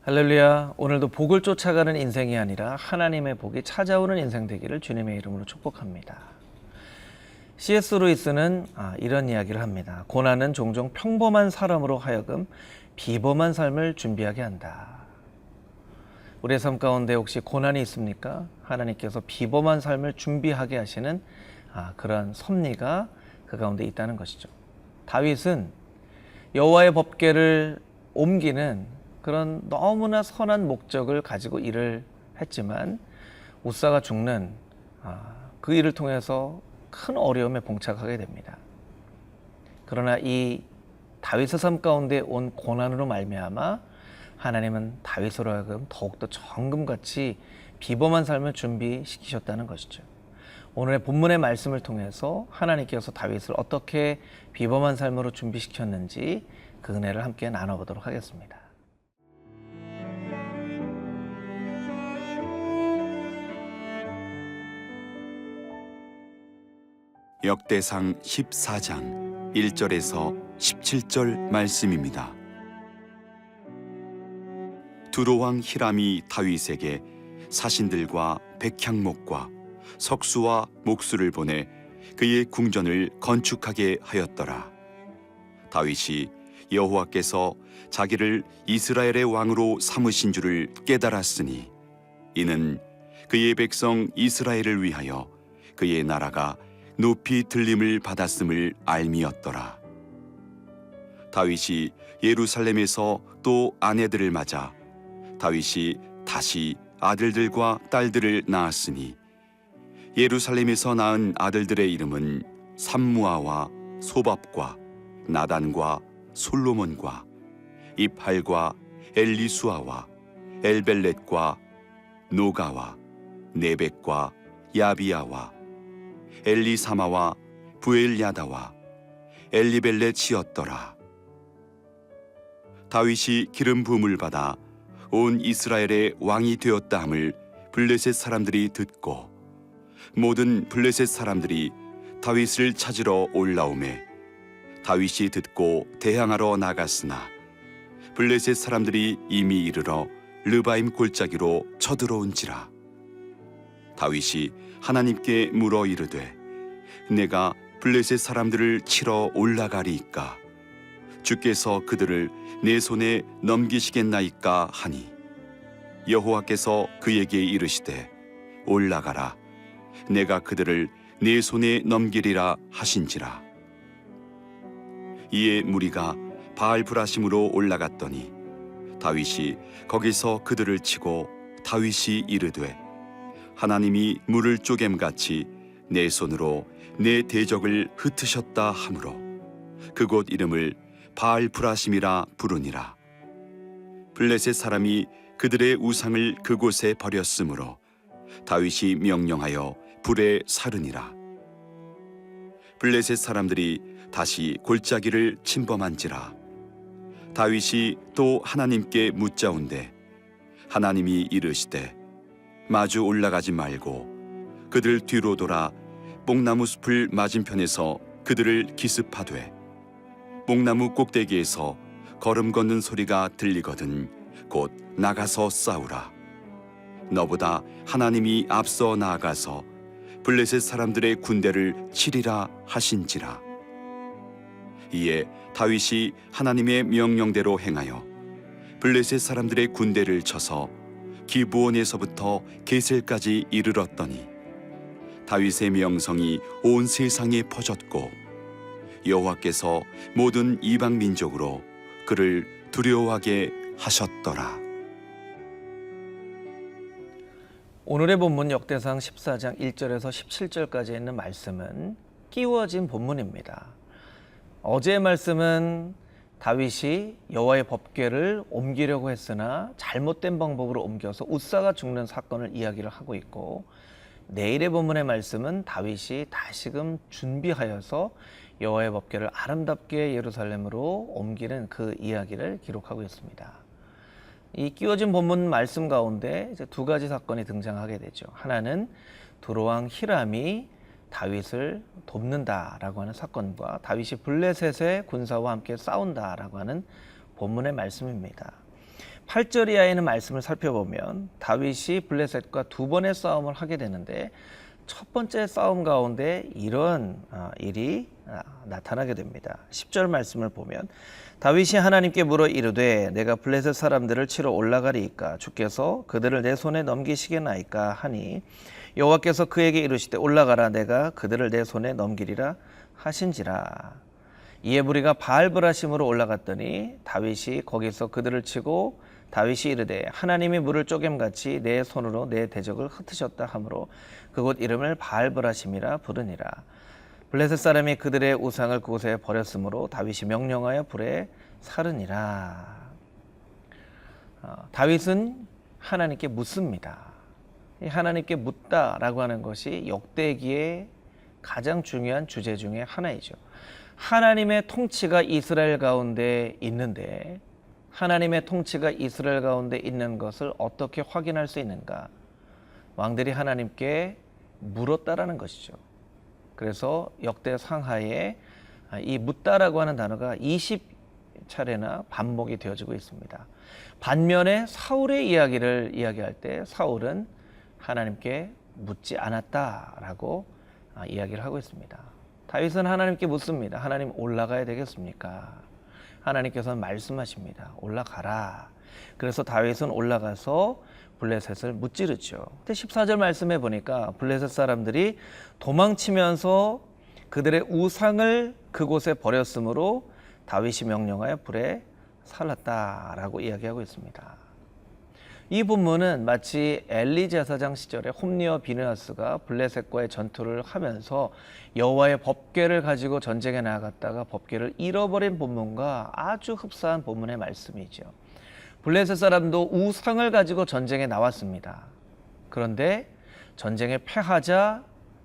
할렐루야. 오늘도 복을 쫓아가는 인생이 아니라 하나님의 복이 찾아오는 인생 되기를 주님의 이름으로 축복합니다. C.S. 루이스는 이런 이야기를 합니다. 고난은 종종 평범한 사람으로 하여금 비범한 삶을 준비하게 한다. 우리의 삶 가운데 혹시 고난이 있습니까? 하나님께서 비범한 삶을 준비하게 하시는 그런 섭리가 그 가운데 있다는 것이죠. 다윗은 여호와의 법궤를 옮기는 그런 너무나 선한 목적을 가지고 일을 했지만 우사가 죽는 그 일을 통해서 큰 어려움에 봉착하게 됩니다. 그러나 이 다윗의 삶 가운데 온 고난으로 말미암아 하나님은 다윗으로 하여금 더욱더 정금같이 비범한 삶을 준비시키셨다는 것이죠. 오늘의 본문의 말씀을 통해서 하나님께서 다윗을 어떻게 비범한 삶으로 준비시켰는지 그 은혜를 함께 나눠보도록 하겠습니다. 역대상 14장 1절에서 17절 말씀입니다. 두로왕 히람이 다윗에게 사신들과 백향목과 석수와 목수를 보내 그의 궁전을 건축하게 하였더라. 다윗이 여호와께서 자기를 이스라엘의 왕으로 삼으신 줄을 깨달았으니 이는 그의 백성 이스라엘을 위하여 그의 나라가 높이 들림을 받았음을 알미였더라. 다윗이 예루살렘에서 또 아내들을 맞아 다윗이 다시 아들들과 딸들을 낳았으니 예루살렘에서 낳은 아들들의 이름은 삼무아와 소밥과 나단과 솔로몬과 입할과 엘리수아와 엘벨렛과 노가와 네벡과 야비야와 엘리사마와 부엘야다와 엘리벨렛이었더라. 다윗이 기름 부음을 받아 온 이스라엘의 왕이 되었다 함을 블레셋 사람들이 듣고 모든 블레셋 사람들이 다윗을 찾으러 올라오매 다윗이 듣고 대항하러 나갔으나 블레셋 사람들이 이미 이르러 르바임 골짜기로 쳐들어온지라. 다윗이 하나님께 물어 이르되 내가 블레셋 사람들을 치러 올라가리이까 주께서 그들을 내 손에 넘기시겠나이까 하니 여호와께서 그에게 이르시되 올라가라 내가 그들을 내 손에 넘기리라 하신지라. 이에 무리가 바알브라심으로 올라갔더니 다윗이 거기서 그들을 치고 다윗이 이르되 하나님이 물을 쪼갬같이 내 손으로 내 대적을 흩으셨다 하므로 그곳 이름을 바알브라심이라 부르니라. 블레셋 사람이 그들의 우상을 그곳에 버렸으므로 다윗이 명령하여 불에 사르니라. 블레셋 사람들이 다시 골짜기를 침범한지라. 다윗이 또 하나님께 묻자온대 하나님이 이르시되 마주 올라가지 말고 그들 뒤로 돌아 뽕나무 숲을 맞은편에서 그들을 기습하되 뽕나무 꼭대기에서 걸음 걷는 소리가 들리거든 곧 나가서 싸우라. 너보다 하나님이 앞서 나아가서 블레셋 사람들의 군대를 치리라 하신지라. 이에 다윗이 하나님의 명령대로 행하여 블레셋 사람들의 군대를 쳐서 기브온에서부터 게셀까지 이르렀더니 다윗의 명성이 온 세상에 퍼졌고 여호와께서 모든 이방 민족으로 그를 두려워하게 하셨더라. 오늘의 본문 역대상 14장 1절에서 17절까지 있는 말씀은 끼워진 본문입니다. 어제의 말씀은 다윗이 여호와의 법궤를 옮기려고 했으나 잘못된 방법으로 옮겨서 우사가 죽는 사건을 이야기를 하고 있고, 내일의 본문의 말씀은 다윗이 다시금 준비하여서 여호와의 법궤를 아름답게 예루살렘으로 옮기는 그 이야기를 기록하고 있습니다. 이 끼워진 본문 말씀 가운데 이제 두 가지 사건이 등장하게 되죠. 하나는 두로왕 히람이 다윗을 돕는다라고 하는 사건과 다윗이 블레셋의 군사와 함께 싸운다라고 하는 본문의 말씀입니다. 8절 이하에 있는 말씀을 살펴보면 다윗이 블레셋과 두 번의 싸움을 하게 되는데 첫 번째 싸움 가운데 이런 일이 나타나게 됩니다. 10절 말씀을 보면 다윗이 하나님께 물어 이르되 내가 블레셋 사람들을 치러 올라가리이까 주께서 그들을 내 손에 넘기시겠나이까 하니 여호와께서 그에게 이르시되 올라가라 내가 그들을 내 손에 넘기리라 하신지라. 이에 무리가 바알브라심으로 올라갔더니 다윗이 거기서 그들을 치고 다윗이 이르되 하나님이 물을 쪼갰같이 내 손으로 내 대적을 흩으셨다 하므로 그곳 이름을 바알브라심이라 부르니라. 블레셋 사람이 그들의 우상을 그곳에 버렸으므로 다윗이 명령하여 불에 사르니라. 다윗은 하나님께 묻습니다. 하나님께 묻다라고 하는 것이 역대기의 가장 중요한 주제 중에 하나이죠. 하나님의 통치가 이스라엘 가운데 있는데 하나님의 통치가 이스라엘 가운데 있는 것을 어떻게 확인할 수 있는가? 왕들이 하나님께 물었다라는 것이죠. 그래서 역대 상하에 이 묻다라고 하는 단어가 20차례나 반복이 되어지고 있습니다. 반면에 사울의 이야기를 이야기할 때 사울은 하나님께 묻지 않았다라고 이야기를 하고 있습니다. 다윗은 하나님께 묻습니다. 하나님 올라가야 되겠습니까? 하나님께서는 말씀하십니다. 올라가라. 그래서 다윗은 올라가서 블레셋을 무찌르죠. 근데 14절 말씀해 보니까 블레셋 사람들이 도망치면서 그들의 우상을 그곳에 버렸으므로 다윗이 명령하여 불에 살랐다라고 이야기하고 있습니다. 이 본문은 마치 엘리 제사장 시절에 홈리와 비느하스가 블레셋과의 전투를 하면서 여호와의 법궤를 가지고 전쟁에 나아갔다가 법궤를 잃어버린 본문과 아주 흡사한 본문의 말씀이죠. 블레셋 사람도 우상을 가지고 전쟁에 나왔습니다. 그런데 전쟁에 패하자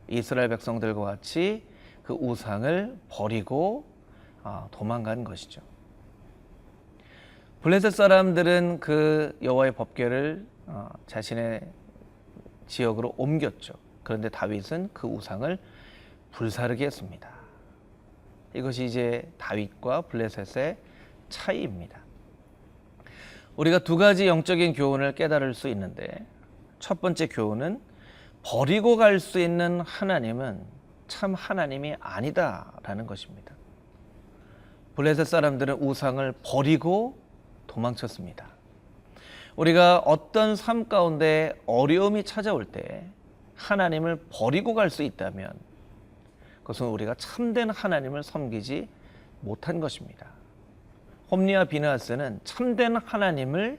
이스라엘 백성들과 같이 그 우상을 버리고 도망간 것이죠. 블레셋 사람들은 그 여호와의 법궤를 자신의 지역으로 옮겼죠. 그런데 다윗은 그 우상을 불사르게 했습니다. 이것이 이제 다윗과 블레셋의 차이입니다. 우리가 두 가지 영적인 교훈을 깨달을 수 있는데 첫 번째 교훈은 버리고 갈 수 있는 하나님은 참 하나님이 아니다라는 것입니다. 블레셋 사람들은 우상을 버리고 도망쳤습니다. 우리가 어떤 삶 가운데 어려움이 찾아올 때 하나님을 버리고 갈 수 있다면 그것은 우리가 참된 하나님을 섬기지 못한 것입니다. 홈리와 비느하스는 참된 하나님을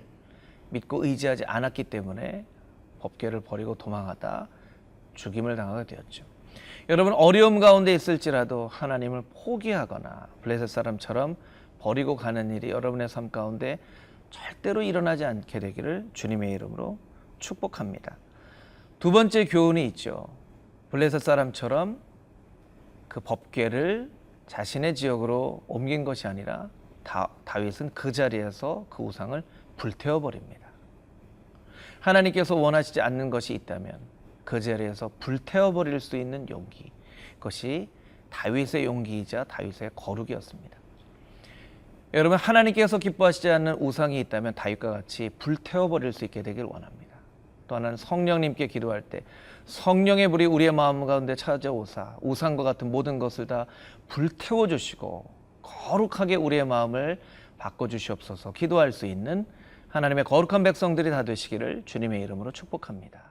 믿고 의지하지 않았기 때문에 법궤를 버리고 도망하다 죽임을 당하게 되었죠. 여러분 어려움 가운데 있을지라도 하나님을 포기하거나 블레셋 사람처럼 버리고 가는 일이 여러분의 삶 가운데 절대로 일어나지 않게 되기를 주님의 이름으로 축복합니다. 두 번째 교훈이 있죠. 블레셋 사람처럼 그 법궤를 자신의 지역으로 옮긴 것이 아니라 다윗은 그 자리에서 그 우상을 불태워버립니다. 하나님께서 원하시지 않는 것이 있다면 그 자리에서 불태워버릴 수 있는 용기, 그것이 다윗의 용기이자 다윗의 거룩이었습니다. 여러분 하나님께서 기뻐하시지 않는 우상이 있다면 다윗과 같이 불태워버릴 수 있게 되길 원합니다. 또 하나는 성령님께 기도할 때 성령의 불이 우리의 마음 가운데 찾아오사 우상과 같은 모든 것을 다 불태워주시고 거룩하게 우리의 마음을 바꿔주시옵소서 기도할 수 있는 하나님의 거룩한 백성들이 다 되시기를 주님의 이름으로 축복합니다.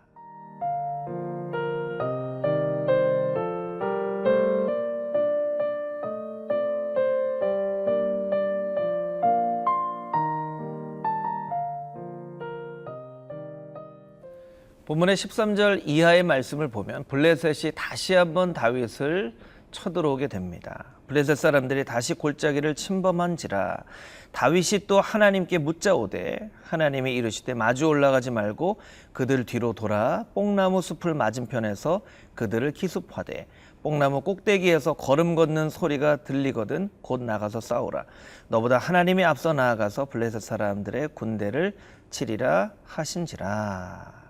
본문의 13절 이하의 말씀을 보면 블레셋이 다시 한번 다윗을 쳐들어오게 됩니다. 블레셋 사람들이 다시 골짜기를 침범한지라 다윗이 또 하나님께 묻자오되 하나님이 이르시되 마주 올라가지 말고 그들 뒤로 돌아 뽕나무 숲을 맞은편에서 그들을 기습하되 뽕나무 꼭대기에서 걸음 걷는 소리가 들리거든 곧 나가서 싸우라. 너보다 하나님이 앞서 나아가서 블레셋 사람들의 군대를 치리라 하신지라.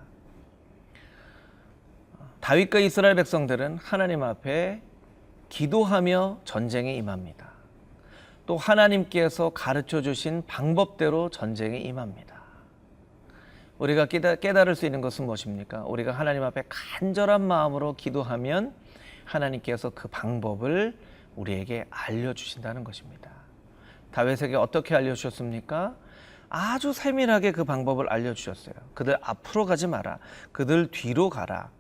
다윗과 이스라엘 백성들은 하나님 앞에 기도하며 전쟁에 임합니다. 또 하나님께서 가르쳐 주신 방법대로 전쟁에 임합니다. 우리가 깨달을 수 있는 것은 무엇입니까? 우리가 하나님 앞에 간절한 마음으로 기도하면 하나님께서 그 방법을 우리에게 알려주신다는 것입니다. 다윗에게 어떻게 알려주셨습니까? 아주 세밀하게 그 방법을 알려주셨어요. 그들 앞으로 가지 마라. 그들 뒤로 가라.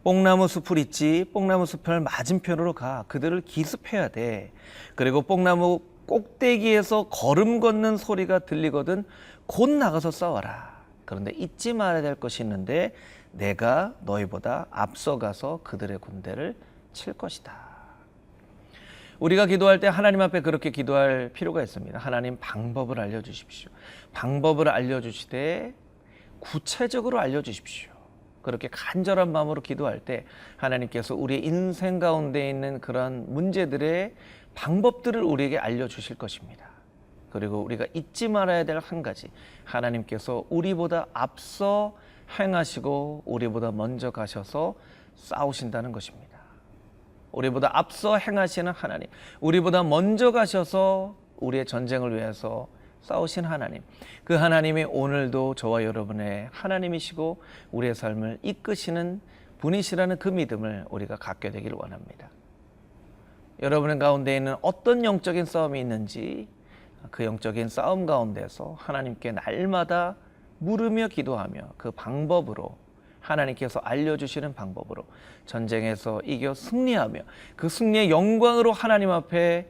뽕나무 숲을 있지, 뽕나무 숲을 맞은편으로 가. 그들을 기습해야 돼. 그리고 뽕나무 꼭대기에서 걸음 걷는 소리가 들리거든 곧 나가서 싸워라. 그런데 잊지 말아야 될 것이 있는데 내가 너희보다 앞서가서 그들의 군대를 칠 것이다. 우리가 기도할 때 하나님 앞에 그렇게 기도할 필요가 있습니다. 하나님 방법을 알려주십시오. 방법을 알려주시되 구체적으로 알려주십시오. 그렇게 간절한 마음으로 기도할 때 하나님께서 우리 인생 가운데 있는 그런 문제들의 방법들을 우리에게 알려주실 것입니다. 그리고 우리가 잊지 말아야 될 한 가지, 하나님께서 우리보다 앞서 행하시고 우리보다 먼저 가셔서 싸우신다는 것입니다. 우리보다 앞서 행하시는 하나님, 우리보다 먼저 가셔서 우리의 전쟁을 위해서 싸우신 하나님, 그 하나님이 오늘도 저와 여러분의 하나님이시고 우리의 삶을 이끄시는 분이시라는 그 믿음을 우리가 갖게 되기를 원합니다. 여러분의 가운데 있는 어떤 영적인 싸움이 있는지 그 영적인 싸움 가운데서 하나님께 날마다 물으며 기도하며 그 방법으로, 하나님께서 알려주시는 방법으로 전쟁에서 이겨 승리하며 그 승리의 영광으로 하나님 앞에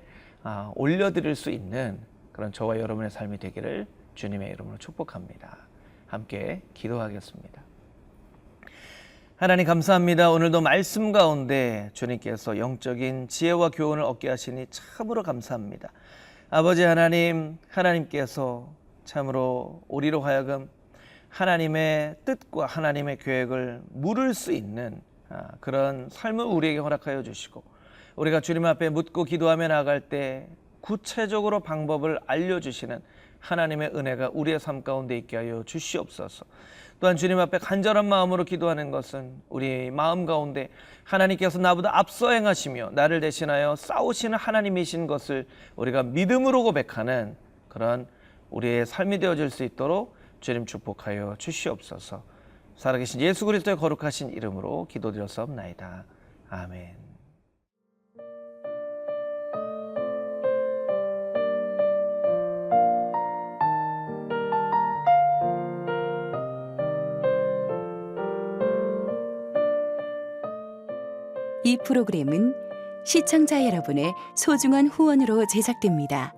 올려드릴 수 있는 그런 저와 여러분의 삶이 되기를 주님의 이름으로 축복합니다. 함께 기도하겠습니다. 하나님 감사합니다. 오늘도 말씀 가운데 주님께서 영적인 지혜와 교훈을 얻게 하시니 참으로 감사합니다. 아버지 하나님, 하나님께서 참으로 우리로 하여금 하나님의 뜻과 하나님의 계획을 물을 수 있는 그런 삶을 우리에게 허락하여 주시고, 우리가 주님 앞에 묻고 기도하며 나아갈 때 구체적으로 방법을 알려주시는 하나님의 은혜가 우리의 삶 가운데 있게 하여 주시옵소서. 또한 주님 앞에 간절한 마음으로 기도하는 것은 우리 마음 가운데 하나님께서 나보다 앞서 행하시며 나를 대신하여 싸우시는 하나님이신 것을 우리가 믿음으로 고백하는 그런 우리의 삶이 되어질 수 있도록 주님 축복하여 주시옵소서. 살아계신 예수 그리스도의 거룩하신 이름으로 기도드렸사옵나이다. 아멘. 이 프로그램은 시청자 여러분의 소중한 후원으로 제작됩니다.